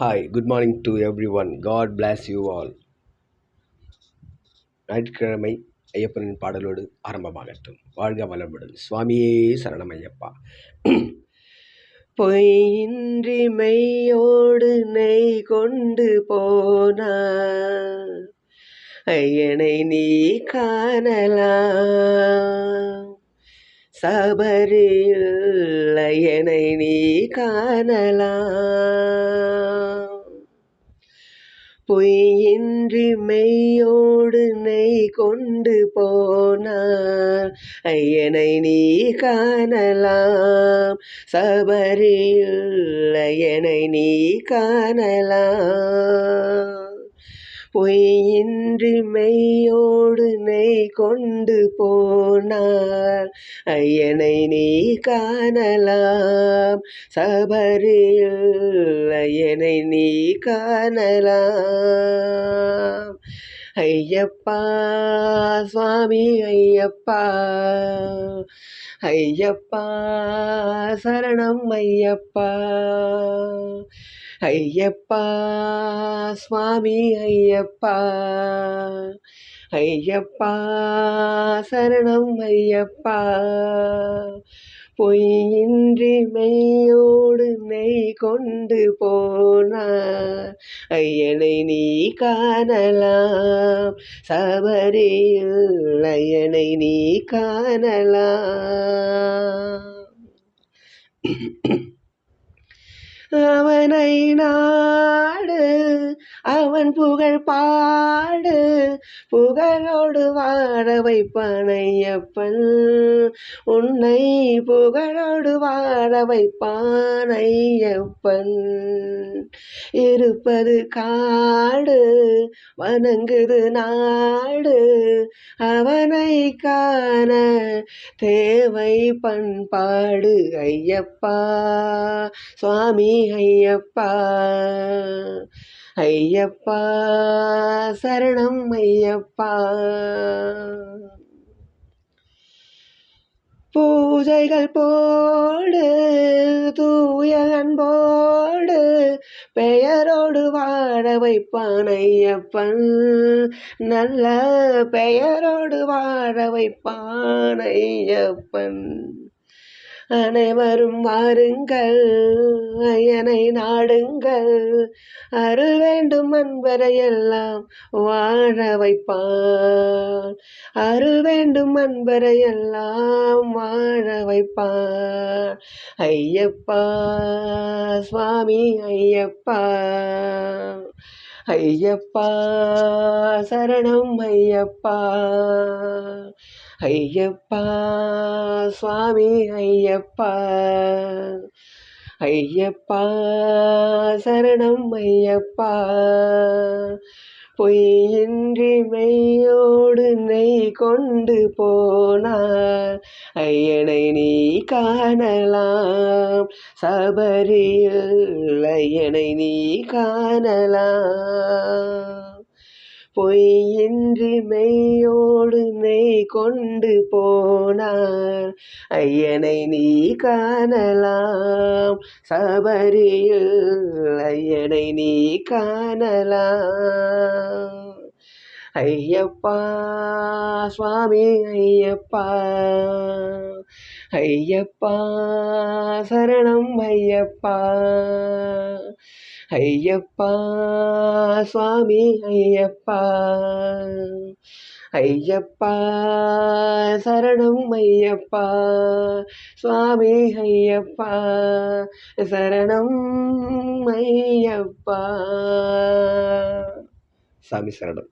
Hi, good morning to everyone. God bless you all. ஞாயிற்றுக்கிழமை ஐயப்பனின் பாடலோடு ஆரம்பமாகட்டும். வாழ்க வளமுடன். சுவாமியே சரணம் ஐயப்பா. பொய்யின்றி மெய்யோடு நெய் கொண்டு போனார் ஐயனை நீ காணலாம். சபரியில் ஐயனை நீ காணலாம். பொய்யின்றி மெய்யோடு நெய் கொண்டு போனார் ஐயனை நீ காணலாம். சபரியில் ஐயனை நீ காணலாம். பொய்யின்றி மெய்யோடு நெய் கொண்டு போனார் ஐயனை நீ காணலாம். சபரியில் ஐயனை நீ காணலாம். ஐயப்பா சுவாமி ஐயப்பா, ஐயப்பா சரணம் ஐயப்பா, ஐயப்பா சுவாமி ஐயப்பா, ஐயப்பா சரணம் ஐயப்பா. பொய்யின்றி மெய்யோடு நெய் கொண்டு போனார் ஐயனை நீ காணலாம். சபரியில் ஐயனை நீ காணலாம். அவனை நாடு அவன் புகழ் பாடு, புகழோடு வாழ வைப்பான் ஐயப்பன். உன்னை புகழோடு வாழ வைப்பான் ஐயப்பன். இருப்பது காடு வணங்குது நாடு, அவனை காண தேவை பண்பாடு. ஐயப்பா சுவாமி ஐயப்பா, ஐயப்பா சரணம் ஐயப்பா. பூஜைகள் போடு தூய அன்போடு, பெயரோடு வாழ வைப்பான் ஐயப்பன். நல்ல பெயரோடு வாழ வைப்பான் ஐயப்பன். அனைவரும் வாருங்கள் ஐயனை நாடுங்கள், அருள் வேண்டும் அன்பரையெல்லாம் வாழ வைப்பான். அருள் வேண்டும் அன்பரையெல்லாம் வாழ வைப்பான். ஐயப்பா சுவாமி ஐயப்பா, ஐயப்பா சரணம் ஐயப்பா, ஐயப்பா சுவாமி ஐயப்பா, ஐயப்பா சரணம் ஐயப்பா. பொய்யின்றி மெய்யோடு நெய் கொண்டு போனார் ஐயனை நீ காணலாம். சபரியில் ஐயனை நீ காணலாம். பொய்யின்றி மெய்யோடு நெய் கொண்டு போனார் ஐயனை நீ காணலாம். சபரியில் ஐயனை நீ காணலாம். ஐயப்பா சுவாமி ஐயப்பா, ஐயப்பா சரணம் ஐயப்பா, ஐயப்பா சுவாமி ஐயப்பா, ஐயப்பா சரணம் ஐயப்பா. சுவாமி ஐயப்பா சரணம் ஐயப்பா. சாமி சரணம்.